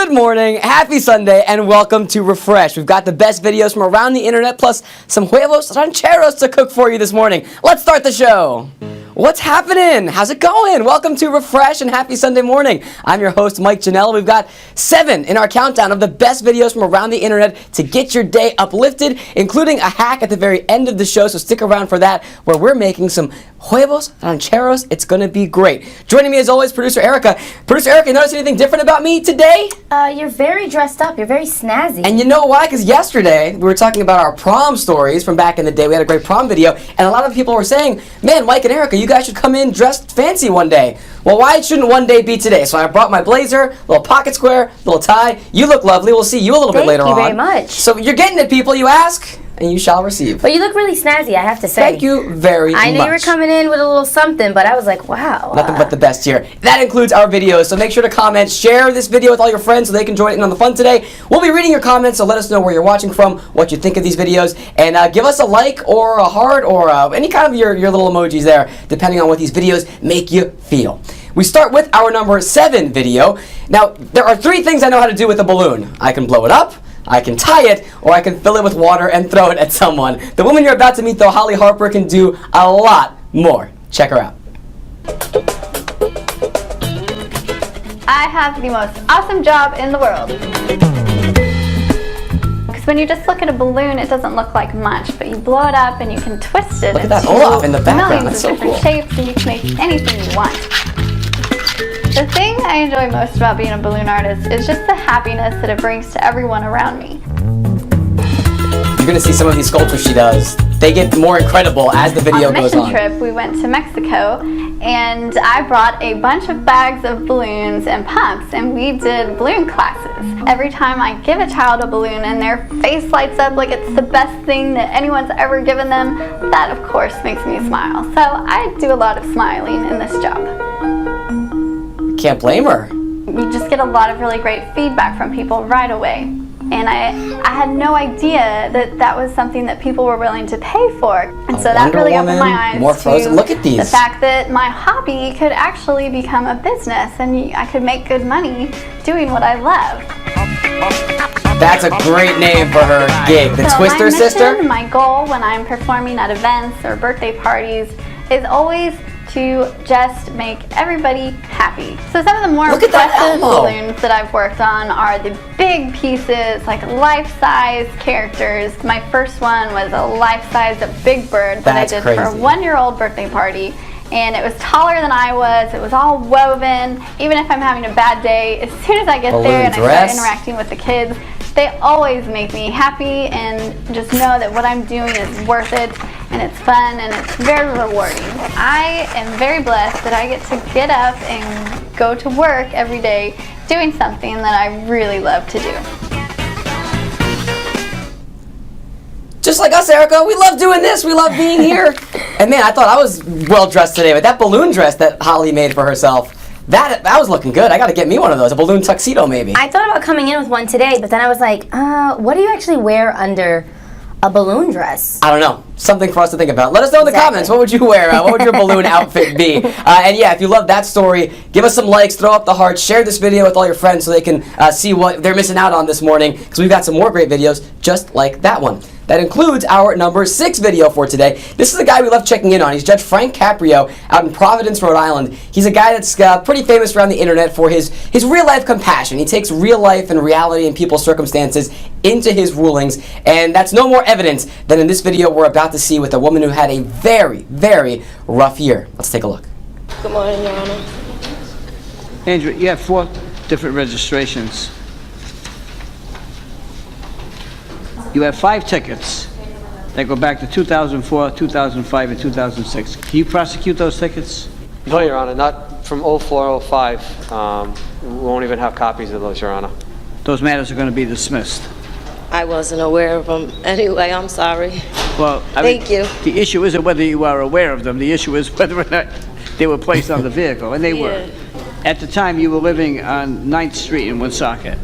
Good morning, happy Sunday, and welcome to Refresh. We've got the best videos from around the internet, plus some Huevos Rancheros to cook for you this morning. Let's start the show. What's happening? How's it going? Welcome to Refresh and happy Sunday morning. I'm your host, Mike Janelle. We've got 7 in our countdown of the best videos from around the internet to get your day uplifted, including a hack at the very end of the show, so stick around for that, where we're making some Huevos Rancheros. It's going to be great. Joining me as always, producer Erika. Producer Erika, notice anything different about me today? You're very dressed up. You're very snazzy. And you know why? Because yesterday we were talking about our prom stories from back in the day. We had a great prom video, and a lot of people were saying, man, Mike and Erika, you guys should come in dressed fancy one day. Well, why shouldn't one day be today? So I brought my blazer, little pocket square, little tie. You look lovely. We'll see you a little bit later on. Thank you very much. So you're getting it, people. You ask, and you shall receive. But you look really snazzy, I have to say. Thank you very much. I knew you were coming in with a little something, but I was like, wow. Nothing but the best here. That includes our videos, so make sure to comment, share this video with all your friends so they can join in on the fun today. We'll be reading your comments, so let us know where you're watching from, what you think of these videos, and give us a like or a heart or any kind of your little emojis there, depending on what these videos make you feel. We start with our number 7 video. Now, there are 3 things I know how to do with a balloon. I can blow it up, I can tie it, or I can fill it with water and throw it at someone. The woman you're about to meet, though, Holly Harper, can do a lot more. Check her out. I have the most awesome job in the world. Because when you just look at a balloon, it doesn't look like much, but you blow it up and you can twist it. Look at that Olaf in the background. That's so cool. Millions of different shapes, and you can make anything you want. The thing I enjoy most about being a balloon artist is just the happiness that it brings to everyone around me. You're going to see some of these sculptures she does. They get more incredible as the video goes on. On a mission trip, we went to Mexico, and I brought a bunch of bags of balloons and pumps, and we did balloon classes. Every time I give a child a balloon and their face lights up like it's the best thing that anyone's ever given them, that of course makes me smile. So I do a lot of smiling in this job. Can't blame her. You just get a lot of really great feedback from people right away. And I had no idea that that was something that people were willing to pay for. And so that really opened my eyes more Frozen. Look at these. The fact that my hobby could actually become a business and I could make good money doing what I love. That's a great name for her gig. The Twister Sister? My goal when I'm performing at events or birthday parties is always to just make everybody happy. So some of the more impressive balloons that I've worked on are the big pieces, like life-size characters. My first one was a life-size Big Bird that I did for a 1-year-old birthday party. And it was taller than I was. It was all woven. Even if I'm having a bad day, as soon as I get there and I start interacting with the kids, they always make me happy and just know that what I'm doing is worth it and it's fun and it's very rewarding. I am very blessed that I get up and go to work every day doing something that I really love to do. Just like us, Erika, we love doing this. We love being here. And man, I thought I was well dressed today, but that balloon dress that Holly made for herself, that was looking good. I got to get me one of those, a balloon tuxedo maybe. I thought about coming in with one today, but then I was like, what do you actually wear under a balloon dress? I don't know. Something for us to think about. Let us know in the comments. What would you wear? What would your balloon outfit be? And yeah, if you love that story, give us some likes, throw up the hearts, share this video with all your friends so they can see what they're missing out on this morning, because we've got some more great videos just like that one. That includes our number 6 video for today. This is a guy we love checking in on. He's Judge Frank Caprio out in Providence, Rhode Island. He's a guy that's pretty famous around the internet for his real-life compassion. He takes real life and reality and people's circumstances into his rulings, and that's no more evidence than in this video we're about to see with a woman who had a very, very rough year. Let's take a look. Good morning, Your Honor. Andrew, you have 4 different registrations. You have 5 tickets that go back to 2004, 2005, and 2006. Can you prosecute those tickets? No, Your Honor, not from 04, 05. We won't even have copies of those, Your Honor. Those matters are going to be dismissed. I wasn't aware of them. Anyway, I'm sorry. Well, Thank you. The issue isn't whether you are aware of them. The issue is whether or not they were placed on the vehicle, and they were. At the time, you were living on 9th Street in Woonsocket.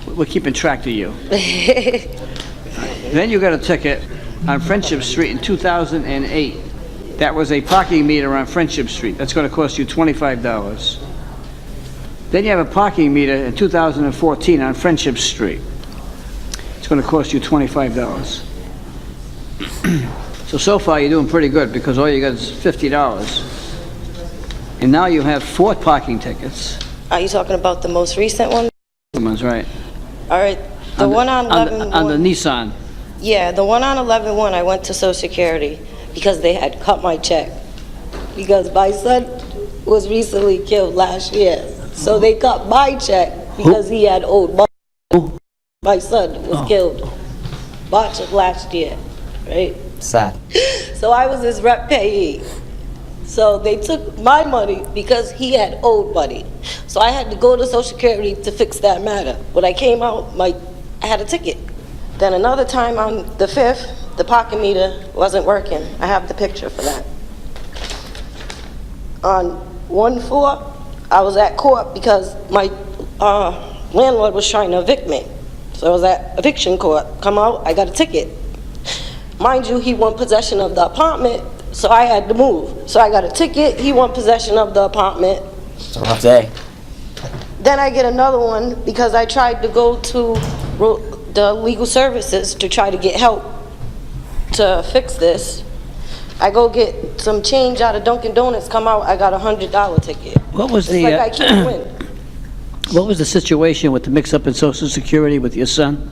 We're keeping track of you. Then you got a ticket on Friendship Street in 2008. That was a parking meter on Friendship Street. That's going to cost you $25. Then you have a parking meter in 2014 on Friendship Street. It's going to cost you $25. So far you're doing pretty good because all you got is $50. And now you have 4 parking tickets. Are you talking about the most recent one? Someone's right. All right, the one on 11-1. On the Nissan. Yeah, the one on 11-1, I went to Social Security because they had cut my check. Because my son was recently killed last year. So they cut my check because he had owed money. My son was killed March of last year, right? Sad. So I was his rep payee. So they took my money because he had owed money. So I had to go to Social Security to fix that matter. When I came out, I had a ticket. Then another time on the 5th, the parking meter wasn't working. I have the picture for that. On 1/4, I was at court because my landlord was trying to evict me. So I was at eviction court. Come out, I got a ticket. Mind you, he won possession of the apartment, so I had to move. So I got a ticket, he won possession of the apartment. It's a rough day. Then I get another one because I tried to go to the legal services to try to get help to fix this. I go get some change out of Dunkin' Donuts, come out, I got a $100 ticket. What was It's the like I can't win. what was the situation with the mix-up in Social Security with your son?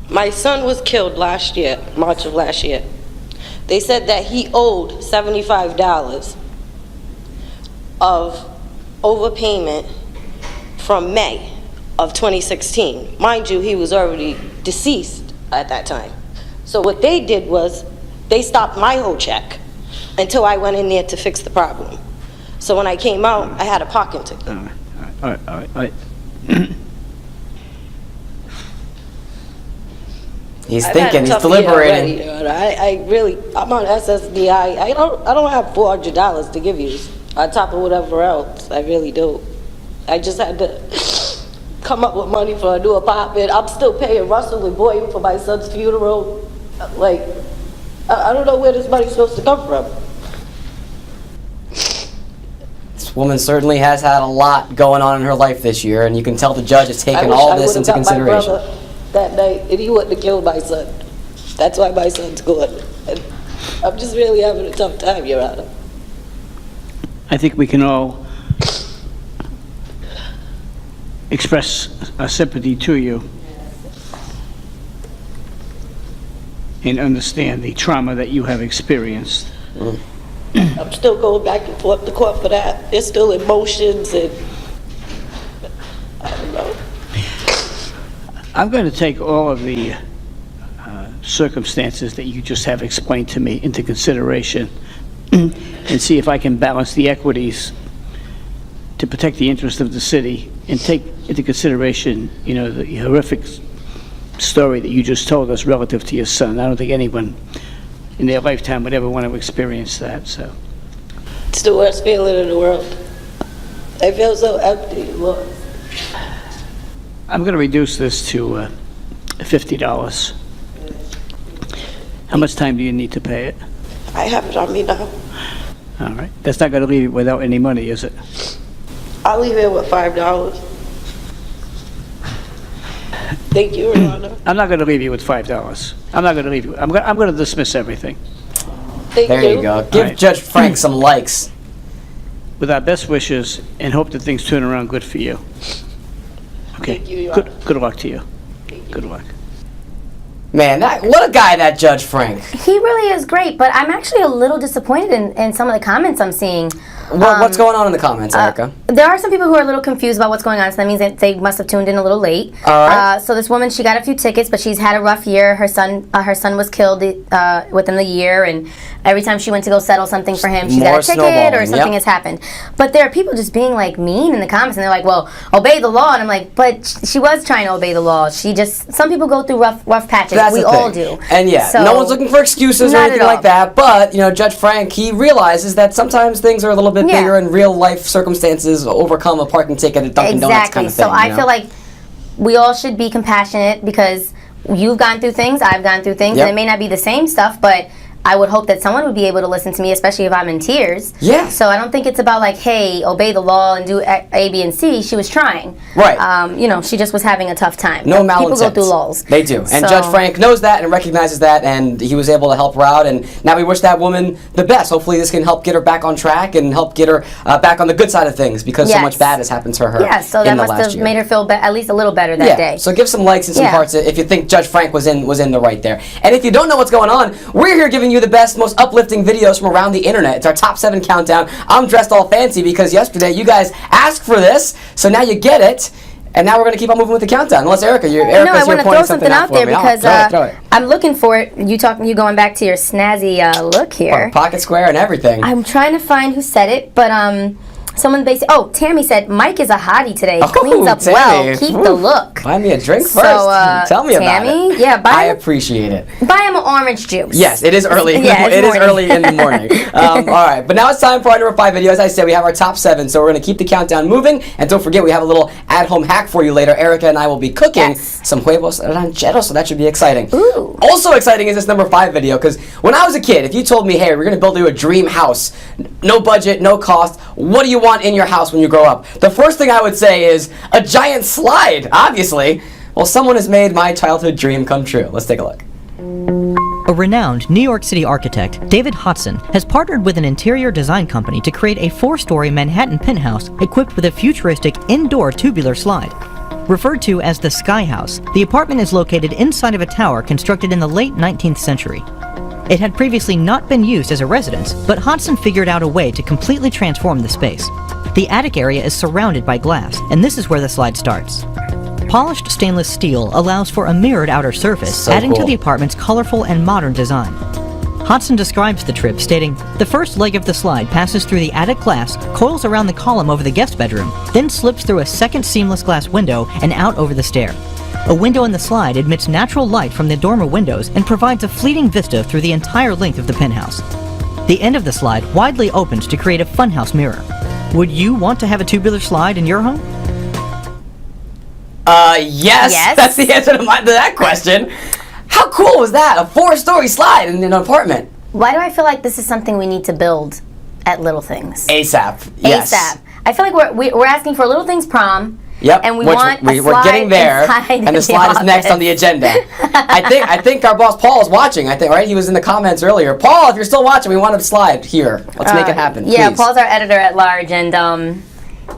My son was killed last year, March of last year. They said that he owed $75 of overpayment from May of 2016. Mind you, he was already deceased at that time. So what they did was they stopped my whole check until I went in there to fix the problem. So when I came out, I had a parking ticket. All right. He's I've thinking, had a he's tough year deliberating. already. I'm on SSDI. I don't have $400 to give you on top of whatever else. I really do. I just had to come up with money for a new apartment. I'm still paying Russell and Boyd for my son's funeral. Like, I don't know where this money's supposed to come from. This woman certainly has had a lot going on in her life this year, and you can tell the judge has taken all this into consideration. My brother that night, and he wouldn't have killed my son. That's why my son's good. And I'm just really having a tough time, Your Honor. I think we can all express our sympathy to you and understand the trauma that you have experienced. I'm still going back and forth to court for that. There's still emotions and I don't know. I'm going to take all of the circumstances that you just have explained to me into consideration and see if I can balance the equities to protect the interest of the city and take into consideration, the horrific story that you just told us relative to your son. I don't think anyone in their lifetime would ever want to experience that, so. It's the worst feeling in the world. I feel so empty, Lord. I'm going to reduce this to $50. How much time do you need to pay it? I have it on me now. All right. That's not going to leave you without any money, is it? I'll leave it with $5. Thank you, Your Honor. I'm not going to leave you with $5. I'm not going to leave you. I'm going to dismiss everything. Thank There you go. Give right. Judge Frank some likes. With our best wishes and hope that things turn around good for you. Okay. Thank you, Your Honor. Good luck to you. Good luck. Man, what a guy, that Judge Frank. He really is great, but I'm actually a little disappointed in some of the comments I'm seeing. What's going on in the comments, Erika? There are some people who are a little confused about what's going on, so that means that they must have tuned in a little late. All right. So this woman, she got a few tickets, but she's had a rough year. Her son was killed within the year, and every time she went to go settle something for him, she got a ticket or snowballing, something yep. has happened. But there are people just being like mean in the comments, and they're like, "Well, obey the law," and I'm like, "But she was trying to obey the law. Some people go through rough patches. That's we the all thing. do." And yeah, So, no one's looking for excuses or not anything at all. like that. But Judge Frank, he realizes that sometimes things are a little bit Yeah. bigger, and real life circumstances overcome a parking ticket at Dunkin' Donuts kind of thing. So I feel like we all should be compassionate because you've gone through things, I've gone through things, Yep. and it may not be the same stuff, but I would hope that someone would be able to listen to me, especially if I'm in tears. Yeah. So I don't think it's about like, hey, obey the law and do A, B, and C. She was trying. Right. You know, she just was having a tough time. No malintent. People go through lulls. They do. And So- Judge Frank knows that and recognizes that, and he was able to help her out. And now we wish that woman the best. Hopefully this can help get her back on track and help get her back on the good side of things, because so Yes. much bad has happened to her Yeah, so in that the must last have year. made her feel at least a little better that day. So give some likes and some Yeah. hearts if you think Judge Frank was in the right there. And if you don't know what's going on, we're here giving you the best, most uplifting videos from around the internet. It's our top 7 countdown. I'm dressed all fancy because yesterday you guys asked for this, so now you get it. And now we're going to keep on moving with the countdown. Unless Erica's No, I here want to pointing throw something out for there me. Oh, because throw it. I'm looking for it. You going back to your snazzy look here. Pocket square and everything. I'm trying to find who said it, but someone basically. Oh, Tammy said Mike is a hottie today. Oh, Cleans up Tammy. well. Keep the Ooh. look. Buy me a drink So, first. Tell me about Tammy, it. yeah, I appreciate it. buy him an orange juice. Yes, it is early. Yeah, it's it is morning. early in the morning. All right, but now it's time for our number 5 video. As I said, we have our top 7, so we're going to keep the countdown moving. And don't forget, we have a little at-home hack for you later. Erica and I will be cooking some Huevos Rancheros, so that should be exciting. Ooh. Also exciting is this number 5 video, because when I was a kid, if you told me, hey, we're going to build you a dream house, no budget, no cost, what do you want in your house when you grow up? The first thing I would say is a giant slide, obviously. Well, someone has made my childhood dream come true. Let's take a look. A renowned New York City architect, David Hodson, has partnered with an interior design company to create a 4-story Manhattan penthouse equipped with a futuristic indoor tubular slide. Referred to as the Sky House, the apartment is located inside of a tower constructed in the late 19th century. It had previously not been used as a residence, but Hodson figured out a way to completely transform the space. The attic area is surrounded by glass, and this is where the slide starts. Polished stainless steel allows for a mirrored outer surface, So adding cool. to the apartment's colorful and modern design. Hodson describes the trip, stating, "The first leg of the slide passes through the attic glass, coils around the column over the guest bedroom, then slips through a second seamless glass window and out over the stair. A window in the slide admits natural light from the dormer windows and provides a fleeting vista through the entire length of the penthouse. The end of the slide widely opens to create a funhouse mirror. Would you want to have a tubular slide in your home?" Yes. Yes. That's the answer to that question. How cool was that? A 4-story slide in an apartment. Why do I feel like this is something we need to build at Little Things? ASAP. Yes. ASAP. I feel like we're asking for Little Things prom. Yep. And we which want a we're slide getting there, inside and the slide is next on the agenda. I think our boss Paul is watching. I think right. He was in the comments earlier. Paul, if you're still watching, we want a slide here. Let's make it happen. Yeah, please. Paul's our editor at large, and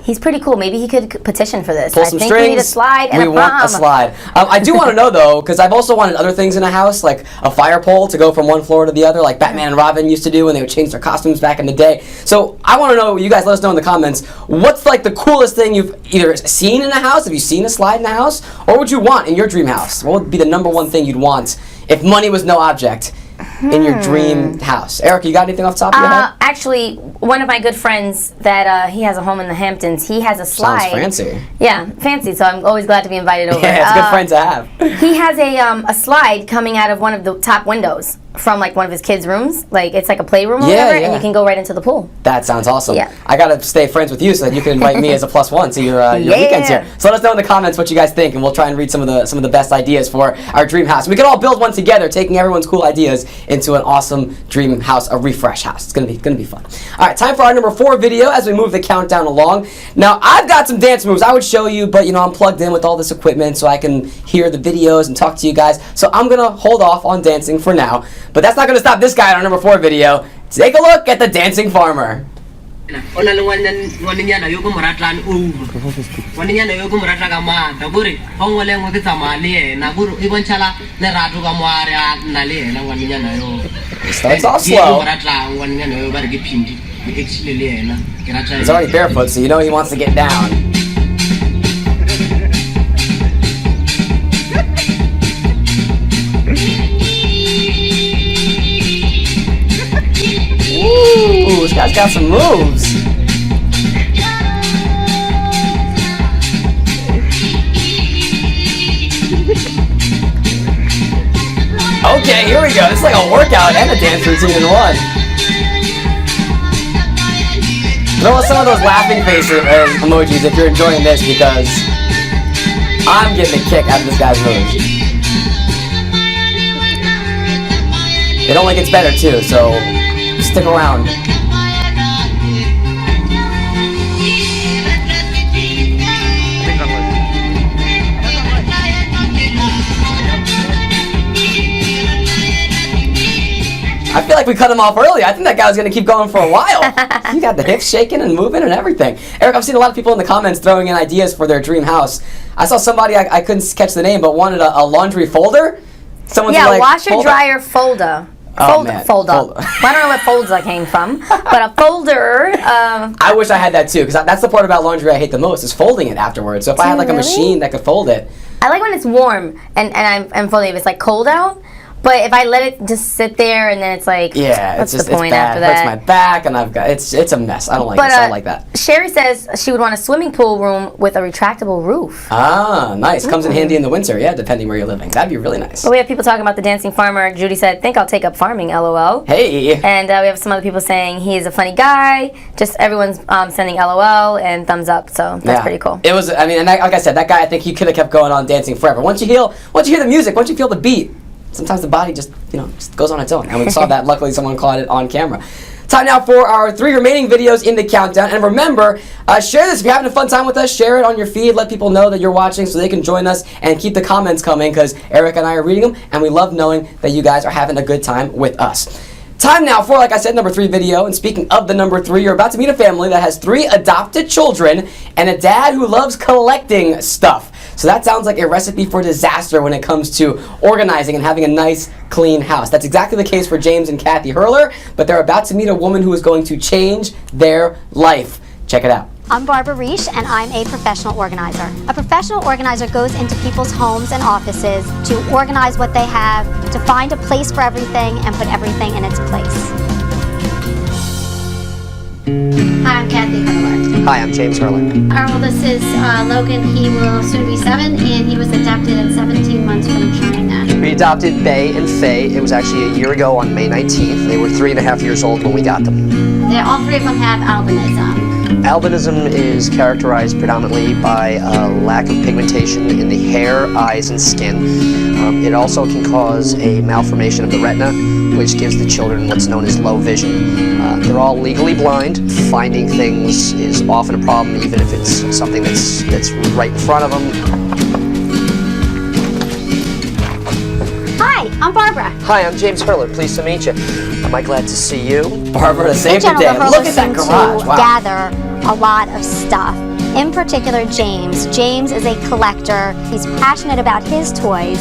he's pretty cool. Maybe he could petition for this. Pull I some think strings. we need a slide and we a want prom. a slide. I do want to know though, because I've also wanted other things in a house, like a fire pole to go from one floor to the other, like Batman and Robin used to do when they would change their costumes back in the day. So I want to know. You guys, let us know in the comments. What's like the coolest thing you've either seen in a house? Have you seen a slide in a house, or would you want in your dream house? What would be the number one thing you'd want if money was no object in your dream house? Erica, you got anything off the top of your head? Actually, one of my good friends that he has a home in the Hamptons. He has a slide. Sounds fancy. Yeah, fancy. So I'm always glad to be invited over. Yeah, it's a good friend to have. He has a slide coming out of one of the top windows from like one of his kids' rooms. Like it's like a playroom or Yeah, whatever, yeah. and you can go right into the pool. That sounds awesome. Yeah. I gotta stay friends with you so that you can invite me as a +1 to your Yeah. weekends here. So let us know in the comments what you guys think, and we'll try and read some of the best ideas for our dream house. We can all build one together, taking everyone's cool ideas into an awesome dream house, a refresh house. It's gonna be fun. All right, time for our number 4 video as we move the countdown along. Now I've got some dance moves I would show you, but I'm plugged in with all this equipment so I can hear the videos and talk to you guys. So I'm gonna hold off on dancing for now. But that's not gonna stop this guy in our number 4 video. Take a look at the dancing farmer. Starts off slow. He's already barefoot, so he wants to get down. Ooh, this guy's got some moves. Okay, here we go. It's like a workout and a dance routine in one. Throw us some of those laughing face emojis if you're enjoying this, because I'm getting a kick out of this guy's moves. It only gets better too, so stick around. I feel like we cut him off early. I think that guy was going to keep going for a while. He got the hips shaking and moving and everything. Eric, I've seen a lot of people in the comments throwing in ideas for their dream house. I saw somebody, I couldn't catch the name, but wanted a laundry folder. Someone's like, washer dryer folder. Folder. I don't know what folder came from, but a folder. I wish I had that too, because that's the part about laundry I hate the most, is folding it afterwards. So if I had like a machine that could fold it. I like when it's warm and I'm folding. If it's like cold out. But if I let it just sit there and then it's like, what's the point after that? It hurts my back and it's a mess. I don't like it. So I like that. Sherry says she would want a swimming pool room with a retractable roof. Ah, nice. Comes in handy in the winter, yeah, depending where you're living. That'd be really nice. But we have people talking about the dancing farmer. Judy said, think I'll take up farming, LOL. Hey. And we have some other people saying he's a funny guy. Just everyone's sending LOL and thumbs up. So that's pretty cool. It was, and like I said, that guy, I think he could have kept going on dancing forever. Once you hear the music, once you feel the beat, sometimes the body just goes on its own. And we saw that. Luckily, someone caught it on camera. Time now for our 3 remaining videos in the countdown. And remember, share this. If you're having a fun time with us, share it on your feed. Let people know that you're watching so they can join us, and keep the comments coming, because Eric and I are reading them, and we love knowing that you guys are having a good time with us. Time now for, like I said, number 3 video. And speaking of the number 3, you're about to meet a family that has 3 adopted children and a dad who loves collecting stuff. So that sounds like a recipe for disaster when it comes to organizing and having a nice, clean house. That's exactly the case for James and Kathy Hurler, but they're about to meet a woman who is going to change their life. Check it out. I'm Barbara Reish, and I'm a professional organizer. A professional organizer goes into people's homes and offices to organize what they have, to find a place for everything, and put everything in its place. Hi, I'm Kathy Hurler. Hi, I'm James Hurler. Our oldest is Logan. He will soon be 7, and he was adopted at 17 months from China. We adopted Bay and Faye. It was actually a year ago on May 19th. They were 3.5 years old when we got them. All 3 of them have albinism. Albinism is characterized predominantly by a lack of pigmentation in the hair, eyes, and skin. It also can cause a malformation of the retina, which gives the children what's known as low vision. They're all legally blind. Finding things is often a problem, even if it's something that's right in front of them. Hi, I'm Barbara. Hi, I'm James Hurler. Pleased to meet you. Am I glad to see you? Barbara, to save the In day. general, Look the at that Hurlers garage. seem Wow. to gather a lot of stuff. In particular, James. James is a collector. He's passionate about his toys,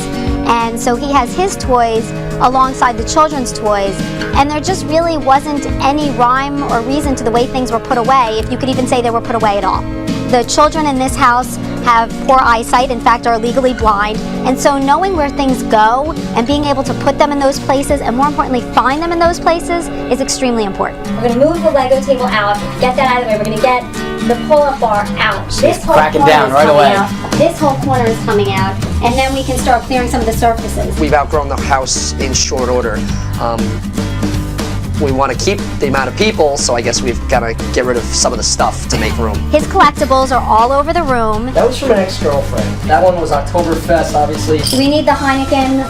and so he has his toys alongside the children's toys, and there just really wasn't any rhyme or reason to the way things were put away, if you could even say they were put away at all. The children in this house have poor eyesight, in fact are legally blind, and so knowing where things go and being able to put them in those places, and more importantly find them in those places, is extremely important. We're going to move the Lego table out, get that out of the way. We're going to get the pull-up bar out. This whole cracking corner down is right coming away. out. This whole corner is coming out, and then we can start clearing some of the surfaces. We've outgrown the house in short order. We want to keep the amount of people, so I guess we've got to get rid of some of the stuff to make room. His collectibles are all over the room. That was from an ex-girlfriend. That one was Oktoberfest, obviously. We need the Heineken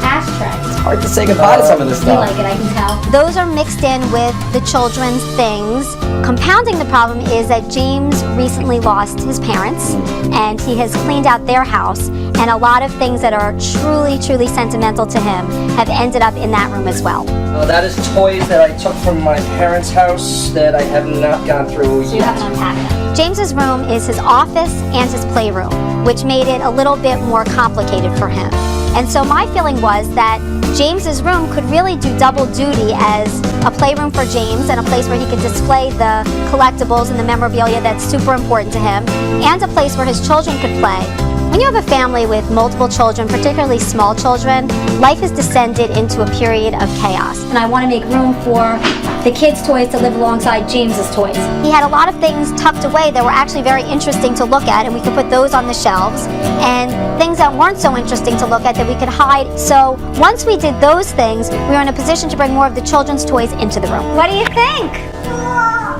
ashtray. It's hard to say goodbye to some of this You stuff. like it, I can tell. Those are mixed in with the children's things. Compounding the problem is that James recently lost his parents, and he has cleaned out their house, and a lot of things that are truly, truly sentimental to him have ended up in that room as well. That is toys that I took from my parents' house that I have not gone through So you yet. haven't unpacked them. James's room is his office and his playroom, which made it a little bit more complicated for him. And so my feeling was that James's room could really do double duty as a playroom for James and a place where he could display the collectibles and the memorabilia that's super important to him, and a place where his children could play. When you have a family with multiple children, particularly small children, life has descended into a period of chaos. And I want to make room for the kids' toys to live alongside James's toys. He had a lot of things tucked away that were actually very interesting to look at, and we could put those on the shelves, and things that weren't so interesting to look at that we could hide. So once we did those things, we were in a position to bring more of the children's toys into the room. What do you think?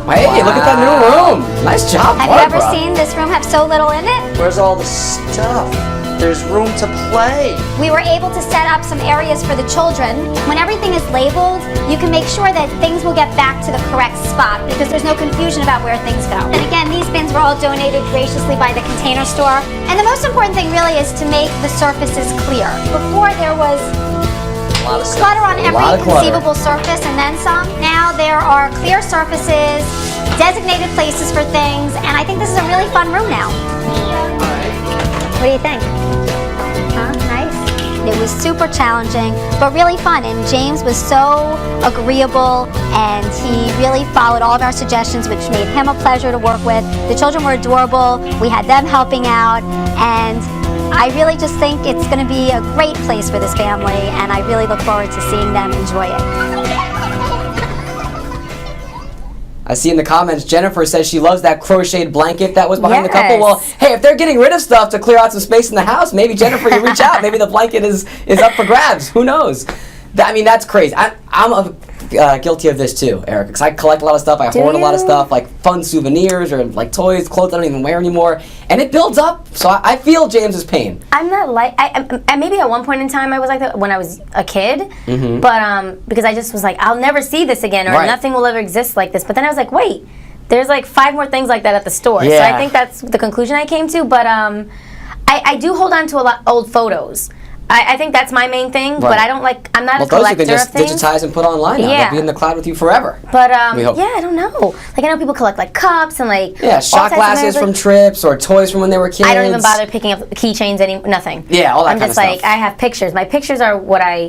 Hey, look at that new room. Nice job, Have you Barbara. ever seen this room have so little in it? Where's all the stuff? there's room to play. We were able to set up some areas for the children. When everything is labeled, you can make sure that things will get back to the correct spot because there's no confusion about where things go. And again, these bins were all donated graciously by the Container Store. And the most important thing really is to make the surfaces clear. Before there was clutter on every conceivable surface and then some. Now there are clear surfaces, designated places for things, and I think this is a really fun room now. What do you think? Huh? Nice? It was super challenging, but really fun, and James was so agreeable, and he really followed all of our suggestions, which made him a pleasure to work with. The children were adorable. We had them helping out, and I really just think it's going to be a great place for this family, and I really look forward to seeing them enjoy it. I see in the comments, Jennifer says she loves that crocheted blanket that was behind the couple. Yes. Well, hey, if they're getting rid of stuff to clear out some space in the house, maybe Jennifer, you reach out. Maybe the blanket is up for grabs. Who knows? I mean, that's crazy. I'm guilty of this too, Erika, because I collect a lot of stuff. I hoard a lot of stuff, like fun souvenirs or like toys, clothes I don't even wear anymore, and it builds up. So I feel James's pain. I'm not like I maybe at one point in time I was like that when I was a kid, but because I just was like, I'll never see this again, or nothing will ever exist like this. But then I was like, wait, there's like 5 more things like that at the store. Yeah. So I think that's the conclusion I came to. But I do hold on to a lot old photos. I think that's my main thing, but I don't like. I'm not a collector those you can just of things. digitize and put online now. They'll be in the cloud with you forever. But we hope. yeah, I don't know. Like I know people collect like cups and like shot glasses from trips or toys from when they were kids. I don't even bother picking up keychains nothing. Yeah, all that I'm kind just of like stuff. I have pictures. My pictures are what I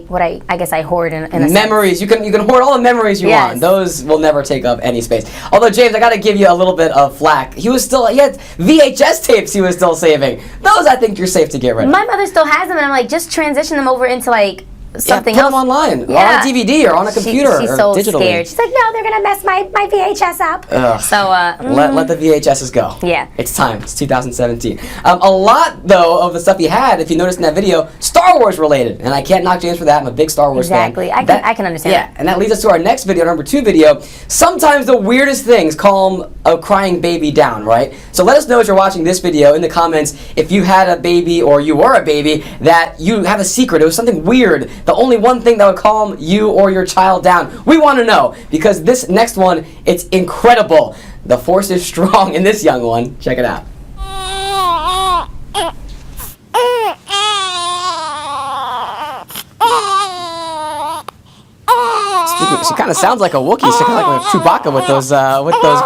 guess I hoard in a memories. sense. You can hoard all the memories you want. Those will never take up any space. Although James, I got to give you a little bit of flack. He had VHS tapes he was still saving. Those I think you're safe to get rid of. My mother still has them, and I'm like, just transition them over into like something put else. them online, or on a DVD, or on a computer, she's or so digitally. scared. She's like, no, they're gonna mess my VHS up. Ugh. So let the VHSs go. Yeah. It's time. It's 2017. A lot, though, of the stuff he had, if you noticed in that video, Star Wars related. And I can't knock James for that. I'm a big Star Wars fan. Exactly. I can understand that. And that leads us to our next video, number 2 video. Sometimes the weirdest things calm a crying baby down, right? So let us know as you're watching this video in the comments if you had a baby or you were a baby that you have a secret. It was something weird. The only one thing that would calm you or your child down. We want to know, because this next one, it's incredible. The force is strong in this young one. Check it out. She kind of sounds like a Wookiee. She kind of like Chewbacca with those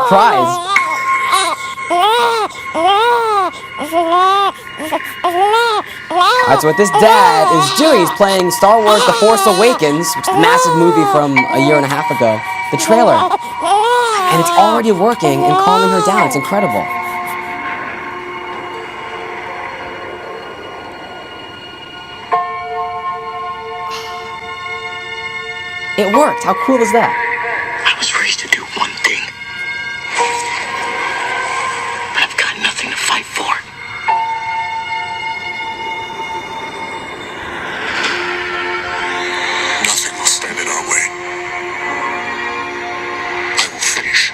cries. Alright, so what this dad is doing, he's playing Star Wars The Force Awakens, which is a massive movie from a year and a half ago. The trailer. And it's already working and calming her down. It's incredible. It worked. How cool is that? I was raised to do one thing. But I've got nothing to fight for. Nothing will stand in our way. I will finish.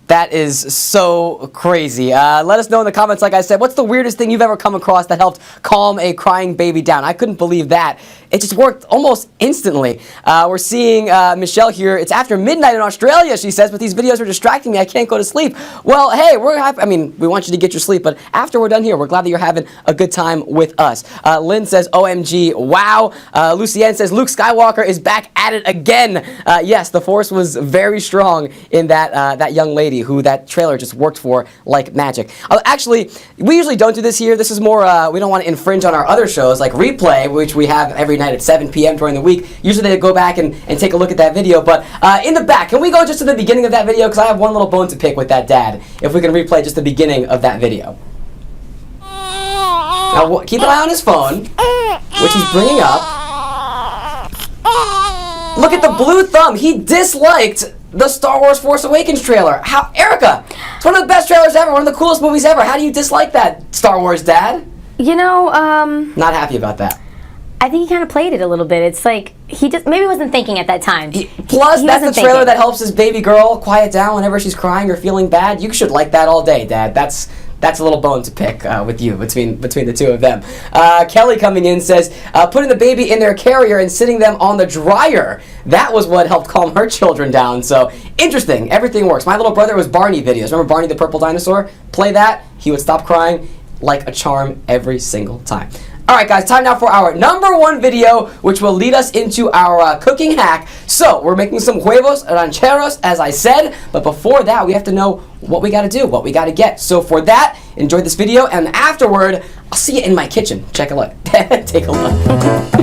That is so crazy. Let us know in the comments, like I said, what's the weirdest thing you've ever come across that helped calm a crying baby down? I couldn't believe that. It just worked almost instantly. We're seeing Michelle here. It's after midnight in Australia, she says, but these videos are distracting me. I can't go to sleep. Well, hey, we want you to get your sleep, but after we're done here, we're glad that you're having a good time with us. Lynn says, OMG, wow. Lucienne says, Luke Skywalker is back at it again. Yes, the Force was very strong in that young lady who that trailer just worked for like magic. Actually, we usually don't do this here. This is more, we don't want to infringe on our other shows like Replay, which we have every night at 7 p.m. during the week. Usually they go back and take a look at that video, but in the back, can we go just to the beginning of that video? Because I have one little bone to pick with that dad. If we can replay just the beginning of that video. Now, keep an eye on his phone, which he's bringing up. Look at the blue thumb. He disliked the Star Wars Force Awakens trailer. How, Erika, it's one of the best trailers ever, one of the coolest movies ever. How do you dislike that, Star Wars dad? You know, Not happy about that. I think he kind of played it a little bit. It's like he just maybe wasn't thinking at that time. Plus, that's the trailer that helps his baby girl quiet down whenever she's crying or feeling bad. You should like that all day, Dad. That's that's a little bone to pick with you between the two of them. Kelly coming in says, putting the baby in their carrier and sitting them on the dryer. That was what helped calm her children down. So interesting. Everything works. My little brother was Barney videos. Remember Barney the purple dinosaur? Play that. He would stop crying like a charm every single time. All right, guys, time now for our #1 video, which will lead us into our cooking hack. So we're making some huevos rancheros, as I said, but before that, we have to know what we got to do, what we got to get. So for that, enjoy this video, and afterward, I'll see you in my kitchen. Check a look. Take a look.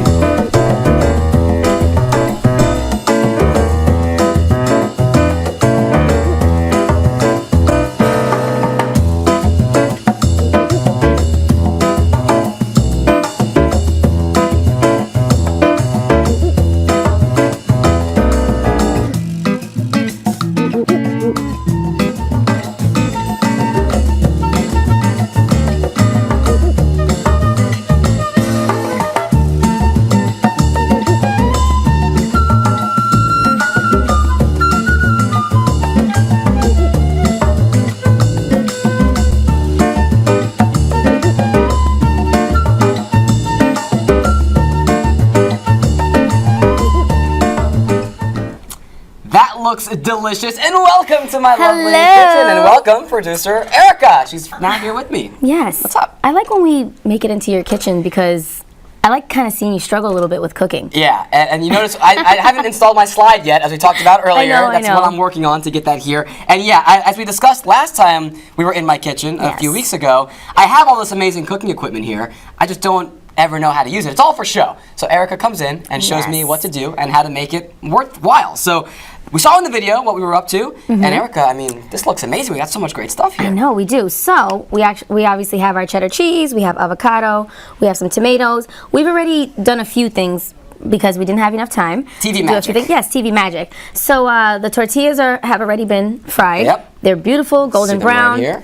Looks delicious, and welcome to my lovely kitchen, and welcome producer Erika. She's not here with me. Yes. What's up? I like when we make it into your kitchen because I like kind of seeing you struggle a little bit with cooking. Yeah, and you notice I haven't installed my slide yet, as we talked about earlier. I That's what I'm working on to get that here. And yeah, as we discussed last time we were in my kitchen a few weeks ago, I have all this amazing cooking equipment here. I just don't ever know how to use it. It's all for show. So Erika comes in and shows me what to do and how to make it worthwhile. So we saw in the video what we were up to, and Erika, I mean, this looks amazing. We got so much great stuff here. I know, we do. So, we obviously have our cheddar cheese, we have avocado, we have some tomatoes. We've already done a few things because we didn't have enough time. TV magic. Yes, TV magic. So, the tortillas have already been fried. Yep. They're beautiful, golden brown. Right here.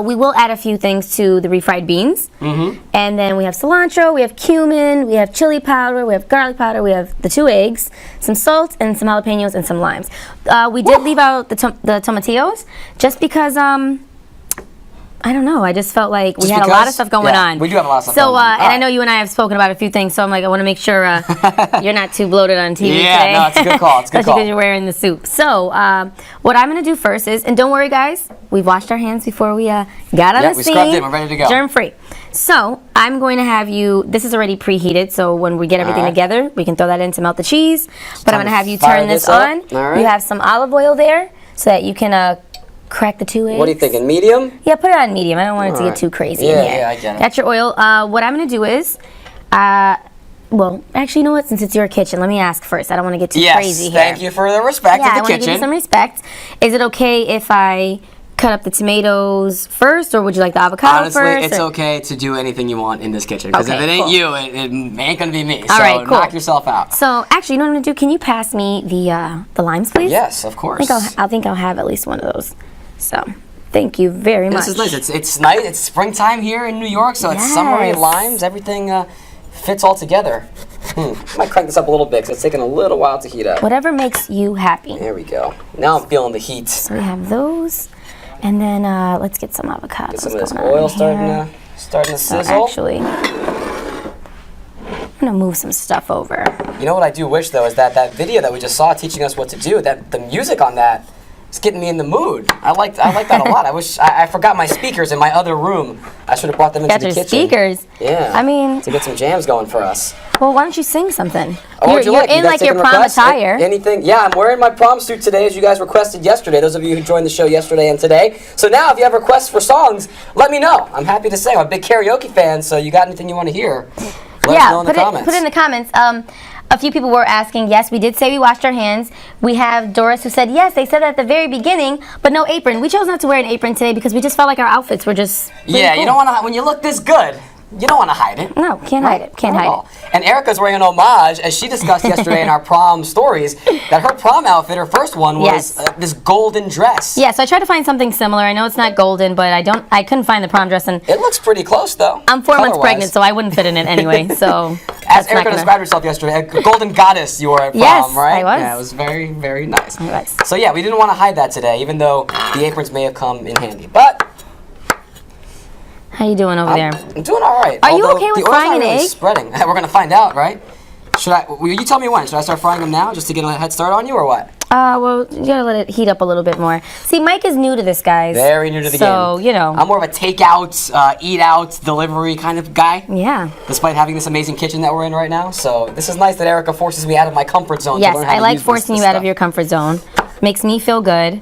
We will add a few things to the refried beans. And then we have cilantro, we have cumin, we have chili powder, we have garlic powder, we have the 2 eggs, some salt, and some jalapenos and some limes. We did leave out the tomatillos just because, I don't know, I just felt like we had a lot of stuff going on. We do have a lot of stuff going on. And I know you and I have spoken about a few things, so I'm like, I want to make sure you're not too bloated on TV today. No, it's a good call. It's a good call. Especially because you're wearing the suit. So, what I'm going to do first is, and don't worry guys, we've washed our hands before we got on the scene. We scrubbed it. We're ready to go. Germ-free. So, I'm going to have you, this is already preheated, so when we get everything together, we can throw that in to melt the cheese. But I'm going to have you turn this on. You have some olive oil there so that you can crack the 2 eggs. What are you thinking, medium? Yeah, put it on medium. I don't want it to get too crazy in here. Yeah, I get it. That's your oil. What I'm going to do is, well, actually, you know what? Since it's your kitchen, let me ask first. I don't want to get too crazy here. Thank you for the respect of the I want to give you some respect. Is it okay if I cut up the tomatoes first, or would you like the avocado first? Honestly, it's okay to do anything you want in this kitchen, because if it ain't you, it ain't going to be me. All right, cool. Knock yourself out. So, actually, you know what I'm going to do? Can you pass me the limes, please? Yes, of course. I think I'll have at least one of those. So, thank you very much. This is nice. It's nice. It's springtime here in New York, so it's summery limes. Everything fits all together. I might crank this up a little bit because it's taking a little while to heat up. Whatever makes you happy. There we go. Now I'm feeling the heat. So we have those, and then let's get some avocados. Get some of this oil starting to sizzle. Actually, I'm gonna move some stuff over. You know what I do wish though is that video that we just saw teaching us what to do. That the music on that. It's getting me in the mood. I like that a lot. I wish I forgot my speakers in my other room. I should have brought them into the kitchen. Speakers. Yeah. I mean, to get some jams going for us. Well, why don't you sing something? Oh, you're in like your prom attire. Anything? Yeah, I'm wearing my prom suit today, as you guys requested yesterday. Those of you who joined the show yesterday and today. So now, if you have requests for songs, let me know. I'm happy to sing. I'm a big karaoke fan. So you got anything you want to hear? Let us know in the comments. Put it in the comments. A few people were asking, yes, we did say we washed our hands. We have Doris who said, yes, they said that at the very beginning, but no apron. We chose not to wear an apron today because we just felt like our outfits were just Yeah, cool. You don't want to, when you look this good, you don't want to hide it. No, can't hide it. Can't hide it. And Erika's wearing an homage, as she discussed yesterday in our prom stories, that her prom outfit, her first one, was this golden dress. Yeah, so I tried to find something similar. I know it's not golden, but I couldn't find the prom dress. And it looks pretty close, though. I'm 4 months pregnant, so I wouldn't fit in it anyway. So as Erika described herself yesterday, a golden goddess you were at prom, yes, right? I was. Yeah, it was very, very nice. Nice. So yeah, we didn't want to hide that today, even though the aprons may have come in handy. But How you doing over there? I'm doing all right. Are you Although okay with the oil's frying not an really egg? Spreading. We're gonna find out, right? Should I? Will you tell me when? Should I start frying them now, just to get a head start on you, or what? Well, you gotta let it heat up a little bit more. See, Mike is new to this, guys. Very new to the game. So, you know. I'm more of a takeout, eat out, delivery kind of guy. Yeah. Despite having this amazing kitchen that we're in right now, so this is nice that Erika forces me out of my comfort zone. Yes, to learn how I to like use forcing this you out stuff. of your comfort zone. Makes me feel good,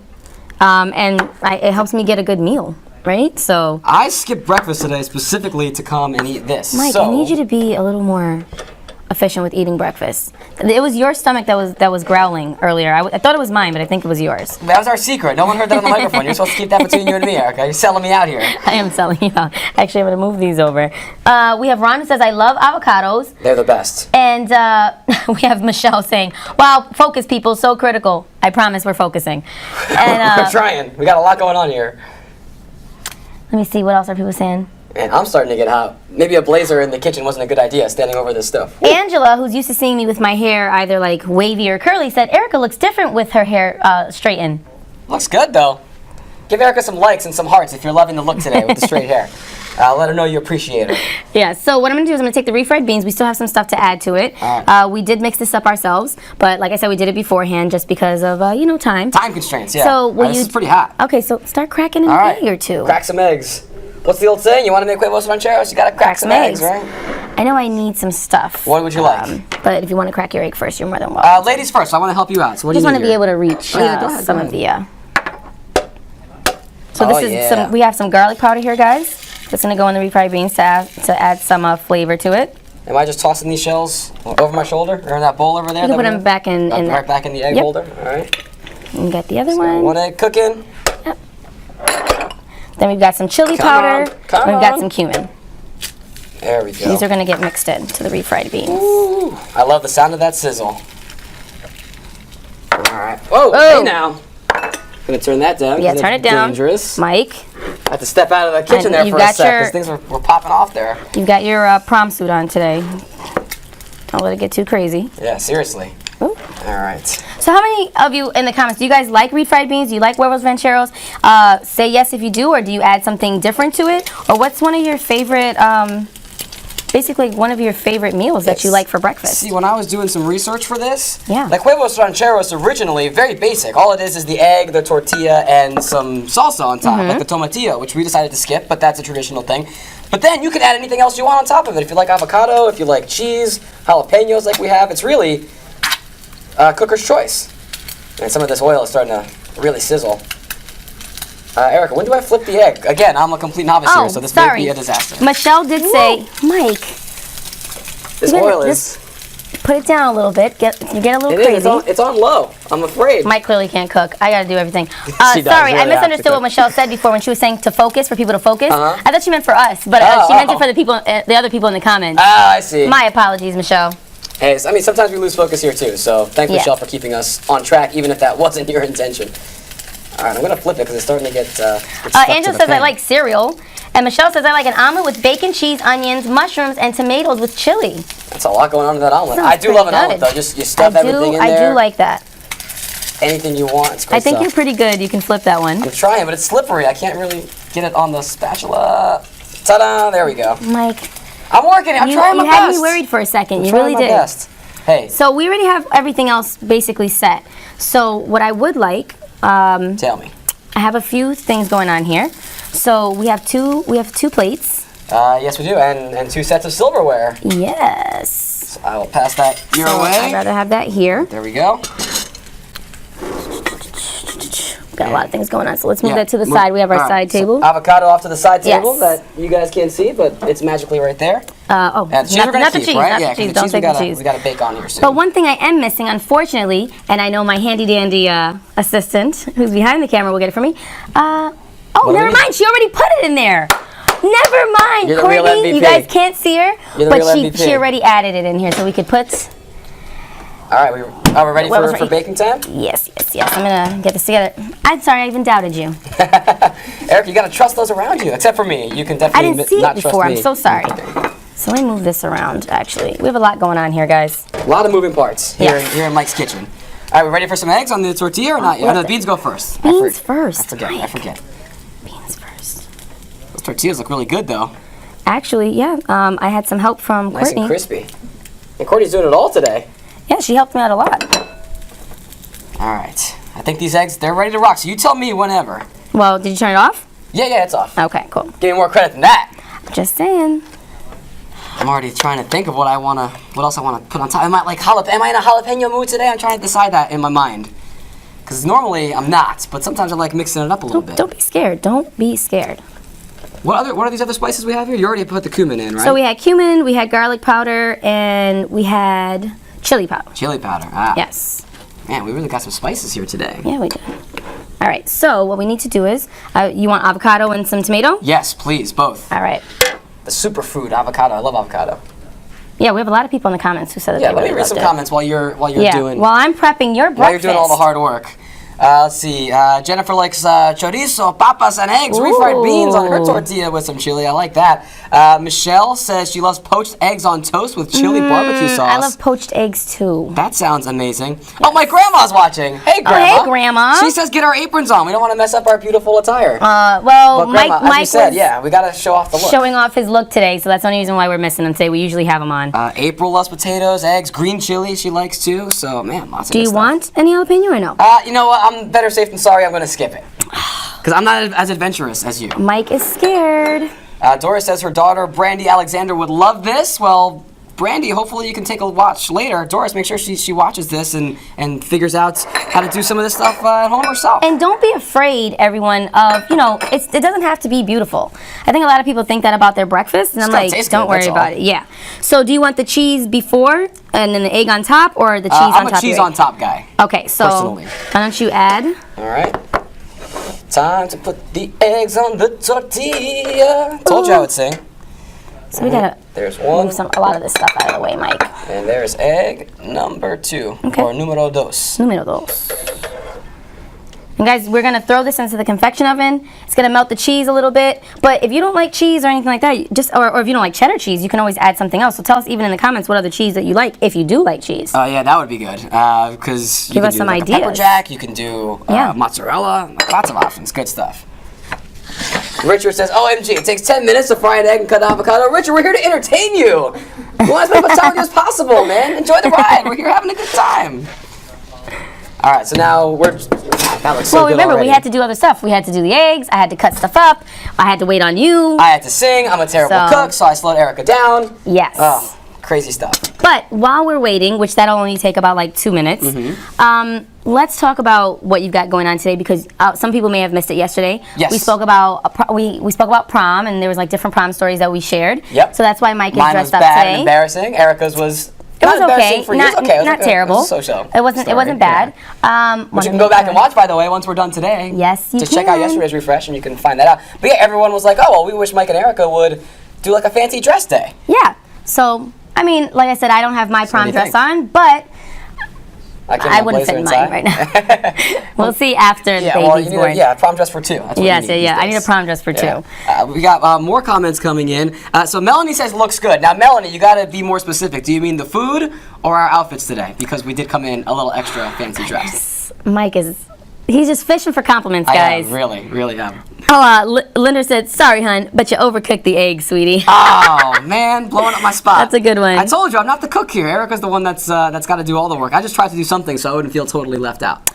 and it helps me get a good meal, right? So. I skipped breakfast today specifically to come and eat this. Mike, so, I need you to be a little more efficient with eating breakfast. It was your stomach that was growling earlier. I thought it was mine, but I think it was yours. That was our secret. No one heard that on the microphone. You're supposed to keep that between you and me, Erika. You're selling me out here. I am selling you out. Actually, I'm going to move these over. We have Ron who says, I love avocados. They're the best. And we have Michelle saying, wow, focus people, so critical. I promise we're focusing. And, we're trying. We got a lot going on here. Let me see, what else are people saying? And I'm starting to get hot. Maybe a blazer in the kitchen wasn't a good idea, standing over this stuff. Angela, who's used to seeing me with my hair either like wavy or curly, said, Erika looks different with her hair straightened. Looks good, though. Give Erika some likes and some hearts if you're loving the look today with the straight hair. Let her know you appreciate her. Yeah, so what I'm going to do is I'm going to take the refried beans. We still have some stuff to add to it. We did mix this up ourselves, but like I said, we did it beforehand just because of, time. Time constraints, yeah. So this is pretty hot. Okay, so start cracking an egg or two. Crack some eggs. What's the old saying? You want to make Huevos Rancheros, you got to crack some eggs, right? I know I need some stuff. What would you like? But if you want to crack your egg first, you're more than welcome. Ladies first, I want to help you out. So what do you just need want to be able to reach some of the... So this is we have some garlic powder here, guys. That's going to go in the refried beans to add some flavor to it. Am I just tossing these shells over my shoulder or in that bowl over there? You can put them back in right back in the egg holder. All right. And get the other one. One egg cooking. Yep. Then we've got some chili powder. And we've got some cumin. There we go. These are going to get mixed into the refried beans. Ooh, I love the sound of that sizzle. All right. Whoa, hey now. Gonna turn that down. Yeah, turn it down. Dangerous. Mike. I had to step out of the kitchen there for a sec because things were popping off there. You've got your prom suit on today. Don't let it get too crazy. Yeah, seriously. Ooh. All right. So how many of you in the comments, do you guys like refried beans? Do you like Huevos Rancheros? Say yes if you do, or do you add something different to it? Or what's one of your favorite, basically one of your favorite meals that you like for breakfast? See, when I was doing some research for this, yeah, like Huevos Rancheros originally, very basic. All it is the egg, the tortilla, and some salsa on top, like the tomatillo, which we decided to skip, but that's a traditional thing. But then you can add anything else you want on top of it. If you like avocado, if you like cheese, jalapenos like we have, it's really cooker's choice. And some of this oil is starting to really sizzle. Erika, when do I flip the egg? Again, I'm a complete novice here, so this may be a disaster. Michelle did say, Mike, this oil is... Put it down a little bit. You get a little crazy. It's on low. I'm afraid. Mike clearly can't cook. I got to do everything. Sorry, I misunderstood what Michelle said before when she was saying to focus, for people to focus. I thought she meant for us, but she meant it for the other people in the comments. Ah, I see. My apologies, Michelle. Hey, I mean, sometimes we lose focus here too, so thanks, Michelle, for keeping us on track, even if that wasn't your intention. All right, I'm going to flip it because it's starting to get Angela says, I like cereal. And Michelle says, I like an omelet with bacon, cheese, onions, mushrooms, and tomatoes with chili. That's a lot going on in that omelet. Sounds I do love an omelet, though. Just you stuff everything in there. I do like that. Anything you want. It's great I think stuff. you're pretty good. You can flip that one. I'm trying, but it's slippery. I can't really get it on the spatula. Ta-da! There we go. Mike. I'm working. I'm trying my best. You had me worried for a second. You really did. Best. Hey. So we already have everything else basically set. So what I would like... Tell me. I have a few things going on here. So we have two plates. Yes, we do, and 2 sets of silverware. Yes. So I will pass that your way. I'd rather have that here. There we go. Got a lot of things going on, so let's move that to the side. We have our side table. So avocado off to the side table that you guys can't see, but it's magically right there. And cheese not the cheese, right? not the cheese. Don't take the cheese. We got to bake on here soon. But one thing I am missing, unfortunately, and I know my handy-dandy assistant, who's behind the camera, will get it for me. Never mind. She already put it in there. Never mind, You're the Courtney. real MVP. You guys can't see her, but she already added it in here, so we could put. All right, are we ready for baking time? Yes. I'm gonna get this together. I'm sorry, I even doubted you. Eric, you gotta trust those around you, except for me. You can definitely I didn't see not it before. trust me. I'm so sorry. So let me move this around. Actually, we have a lot going on here, guys. A lot of moving parts here in Mike's kitchen. All right, we ready for some eggs on the tortilla or not yet? No, the beans go first. Beans first. I forget. Beans first. Those tortillas look really good, though. Actually, yeah. I had some help from Nice Courtney. and crispy. And Courtney's doing it all today. Yeah, she helped me out a lot. All right. I think these eggs, they're ready to rock. So you tell me whenever. Well, did you turn it off? Yeah, it's off. Okay, cool. Give me more credit than that. Just saying. I'm already trying to think of what else I want to put on top. Am I in a jalapeno mood today? I'm trying to decide that in my mind. Because normally I'm not, but sometimes I like mixing it up a little bit. Don't be scared. Don't be scared. What are these other spices we have here? You already put the cumin in, right? So we had cumin, we had garlic powder, and we had chili powder. Chili powder. Ah. Yes. Man, we really got some spices here today. Yeah, we did. All right, so what we need to do is, you want avocado and some tomato? Yes, please, both. All right. The superfood avocado. I love avocado. Yeah, we have a lot of people in the comments who said that Yeah, they let really me read some loved it. comments while you're doing. While I'm prepping your breakfast. While you're doing all the hard work. Let's see. Jennifer likes chorizo, papas, and eggs. Refried beans on her tortilla with some chili. I like that. Michelle says she loves poached eggs on toast with chili barbecue sauce. I love poached eggs too. That sounds amazing. Yes. Oh, my grandma's watching. Hey, Grandma. Oh, hey, Grandma. She says get our aprons on. We don't want to mess up our beautiful attire. Well, but Grandma, Mike as you said, was yeah, we got to show off the look. showing off his look today, so that's the only reason why we're missing him today. We usually have him on. April loves potatoes, eggs, green chili she likes too. So, man, lots of Do good you stuff. want any jalapeno or no? You know what? I'm better safe than sorry. I'm going to skip it. Because I'm not as adventurous as you. Mike is scared. Doris says her daughter, Brandy Alexander, would love this. Well, Brandy, hopefully you can take a watch later. Doris, make sure she watches this and figures out how to do some of this stuff at home herself. And don't be afraid, everyone, of, it doesn't have to be beautiful. I think a lot of people think that about their breakfast, and I'm like, don't worry about it. Yeah. So do you want the cheese before and then the egg on top, or the cheese on top? I'm a cheese on top guy. Okay, so personally. Why don't you add? All right. Time to put the eggs on the tortilla. Told you I would sing. So we gotta There's one. move a lot of this stuff out of the way, Mike. And there's egg number 2, or numero dos. Numero dos. And guys, we're gonna throw this into the convection oven. It's gonna melt the cheese a little bit. But if you don't like cheese or anything like that, or if you don't like cheddar cheese, you can always add something else. So tell us even in the comments what other cheese that you like, if you do like cheese. Yeah, that would be good. Because you Give can us do some like ideas. a pepper jack. You can do mozzarella. Lots of options. Good stuff. Richard says, OMG, it takes 10 minutes to fry an egg and cut avocado. Richard, we're here to entertain you. We want to spend as much time with you as possible, man. Enjoy the ride. We're here having a good time. All right, so now that looks so good remember, already. we had to do other stuff. We had to do the eggs. I had to cut stuff up. I had to wait on you. I had to sing. I'm a terrible cook, so I slowed Erika down. Yes. Oh, crazy stuff. But while we're waiting, which that'll only take about like 2 minutes, let's talk about what you've got going on today, because some people may have missed it yesterday. Yes. We spoke about we spoke about prom, and there was like different prom stories that we shared. Yep. So that's why Mike is Mine dressed was up bad today. And embarrassing. Erika's was. It was not okay. For you. It was okay. It was not good. terrible. It was a so-so. It wasn't bad. Which you can go back and watch, by the way, once we're done today. Yes, you Just check out yesterday's refresh, and you can find that out. But yeah, everyone was like, "Oh, well, we wish Mike and Erika would do like a fancy dress day." Yeah. So I mean, like I said, I don't have my prom dress on, but I wouldn't fit in mine right now. We'll see after the baby's born. Prom dress for 2. That's what Yes, you need I need a prom dress for 2. We got more comments coming in. So Melanie says looks good. Now, Melanie, you got to be more specific. Do you mean the food or our outfits today? Because we did come in a little extra fancy dress. Mike he's just fishing for compliments, guys. I am, really am. Oh, Linda said, sorry, hun, but you overcooked the egg, sweetie. Oh, man, blowing up my spot. That's a good one. I told you, I'm not the cook here. Erika's the one that's got to do all the work. I just tried to do something so I wouldn't feel totally left out.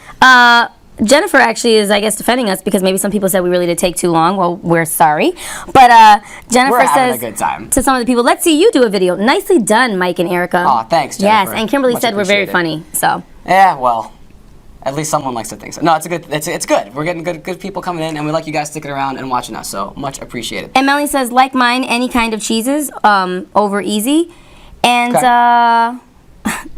Jennifer actually is, I guess, defending us because maybe some people said we really did take too long. Well, we're sorry. But Jennifer we're having says a good time. To some of the people, let's see you do a video. Nicely done, Mike and Erika. Oh, thanks, Jennifer. Yes, and Kimberly Much said we're very appreciated. funny. So. Yeah, well, at least someone likes to think so. No, it's a good. It's good. We're getting good people coming in, and we like you guys sticking around and watching us. So much appreciated. And Melanie says, like mine, any kind of cheeses, over easy. And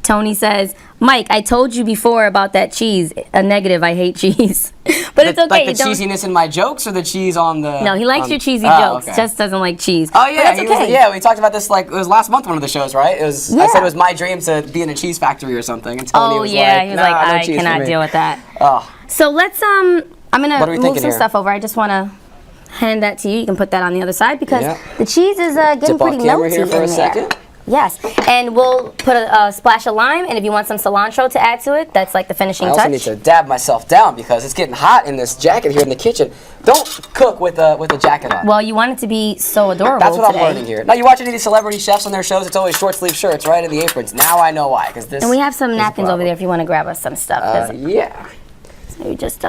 Tony says, Mike, I told you before about that cheese. A negative. I hate cheese. But it's okay. Like the cheesiness in my jokes, or the cheese on the. No, he likes your cheesy jokes. Okay. Just doesn't like cheese. Oh yeah, but it's okay. We talked about this like it was last month, one of the shows, right? I said it was my dream to be in a cheese factory or something. And Tony was he was like, no I cheese cannot for me. deal with that. Oh. So let's I'm gonna move some here? stuff over. I just want to hand that to you. You can put that on the other side because the cheese is getting Dip off pretty camera melty here for in a there. second. Yes, and we'll put a splash of lime, and if you want some cilantro to add to it, that's like the finishing touch. I also need to dab myself down because it's getting hot in this jacket here in the kitchen. Don't cook with a jacket on. Well, you want it to be so adorable. That's what today. I'm learning here. Now, you watch any of these celebrity chefs on their shows, it's always short sleeve shirts, right, and the aprons. Now I know why, because this. And we have some napkins over there if you want to grab us some stuff. Yeah. So you just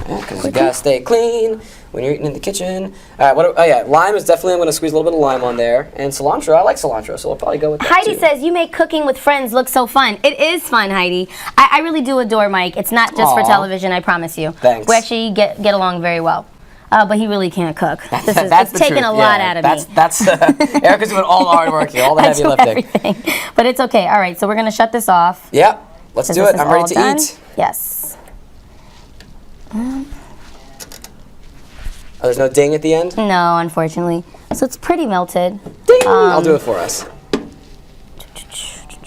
because you gotta stay clean when you're eating in the kitchen. All right, oh yeah, lime is definitely, I'm gonna squeeze a little bit of lime on there. And cilantro, I like cilantro, so we'll probably go with that Heidi too. says, you make cooking with friends look so fun. It is fun, Heidi. I really do adore Mike. It's not just for television, I promise you. Thanks. We actually get along very well. But he really can't cook. It's taking a lot out of me. That's Erica's doing all the hard work here, all the heavy lifting. Everything. But it's okay. All right, so we're gonna shut this off. Yep, let's do it. I'm ready to eat. Yes. Oh, there's no ding at the end? No, unfortunately. So it's pretty melted. Ding! I'll do it for us.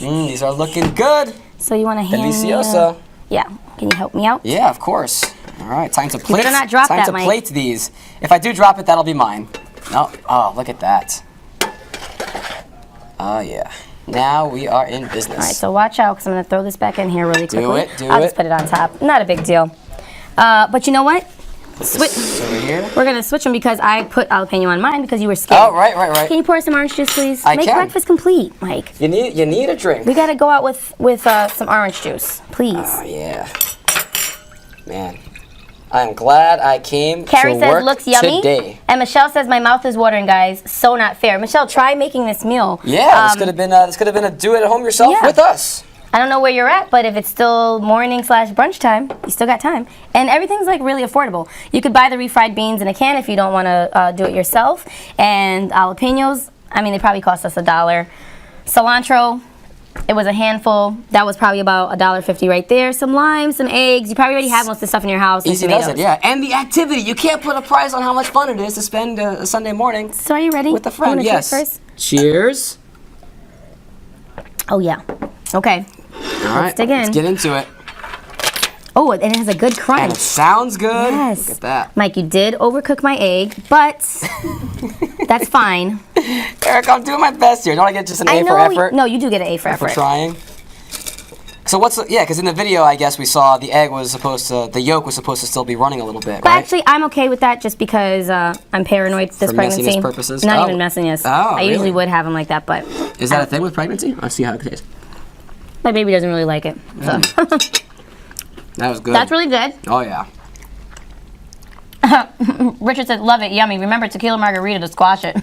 These are looking good. So you want to hand Delicioso. me Yeah. Can you help me out? Yeah, of course. All right, time to plate. You better not drop time that, to Mike. plate these. If I do drop it, that'll be mine. No. Oh, look at that. Oh, yeah. Now we are in business. All right, so watch out because I'm going to throw this back in here really quickly. Do I'll it. just put it on top. Not a big deal. But you know what? Over here. We're going to switch them because I put jalapeno on mine because you were scared. Oh, right. Can you pour some orange juice, please? I Make can. breakfast complete, Mike. You need a drink. We got to go out with some orange juice, please. Oh, yeah. Man, I'm glad I came Carrie to says, work looks yummy. today. And Michelle says, my mouth is watering, guys. So not fair. Michelle, try making this meal. Yeah, this could have been a do it at home yourself with us. I don't know where you're at, but if it's still morning/brunch time, you still got time. And everything's like really affordable. You could buy the refried beans in a can if you don't want to do it yourself. And jalapenos, I mean, they probably cost us $1. Cilantro, it was a handful. That was probably about $1.50 right there. Some lime, some eggs. You probably already have most of the stuff in your house. Easy does it, yeah. And the activity. You can't put a price on how much fun it is to spend a Sunday morning. So are you ready? With a friend, yes. Cheers first? Cheers. Oh, yeah. Okay. All right, dig in. let's get into it. Oh, and it has a good crunch. And it sounds good. Yes. Look at that. Mike, you did overcook my egg, but that's fine. Eric, I'm doing my best here. Don't I get just an A for effort? No, you do get an A for effort. For trying. So because in the video, I guess we saw the yolk was supposed to still be running a little bit, But right? actually, I'm okay with that just because I'm paranoid this For pregnancy. messiness purposes? Not even messiness. Oh, I usually really? would have them like that, but Is that a thing with pregnancy? Let's see how it tastes. my baby doesn't really like it. So. That was good. That's really good. Oh, yeah. Richard said, love it, yummy. Remember tequila margarita to squash it.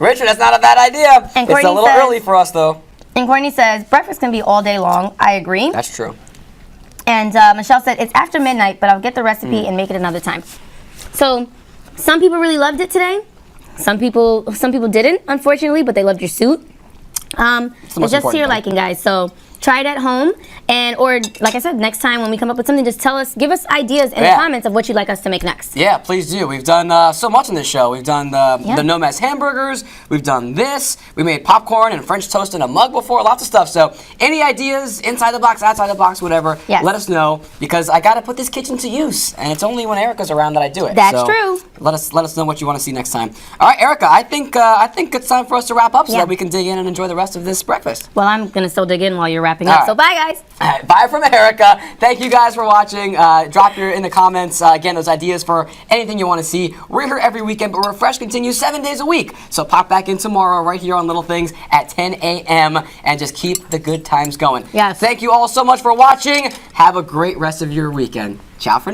Richard, that's not a bad idea. And It's Courtney a little says- early for us, though. And Courtney says, breakfast can be all day long. I agree. That's true. And Michelle said, it's after midnight, but I'll get the recipe and make it another time. So some people really loved it today. Some people didn't, unfortunately, but they loved your suit. It's just to your liking, guys. So try it at home, or like I said, next time when we come up with something, just give us ideas in the comments of what you'd like us to make next. Yeah, please do. We've done so much in this show. We've done the no mess hamburgers. We've done this. We made popcorn and French toast in a mug before. Lots of stuff. So any ideas, inside the box, outside the box, whatever, let us know, because I got to put this kitchen to use, and it's only when Erica's around that I do it. That's true. Let us know what you want to see next time. All right, Erica, I think it's time for us to wrap up so that we can dig in and enjoy the rest of this breakfast. Well, I'm gonna still dig in while you're wrapping up. All right. So bye, guys. All right, bye from Erica. Thank you guys for watching. Drop in the comments, again, those ideas for anything you want to see. We're here every weekend, but Refresh continues 7 days a week. So pop back in tomorrow right here on Little Things at 10 a.m. and just keep the good times going. Yes. Thank you all so much for watching. Have a great rest of your weekend. Ciao for now.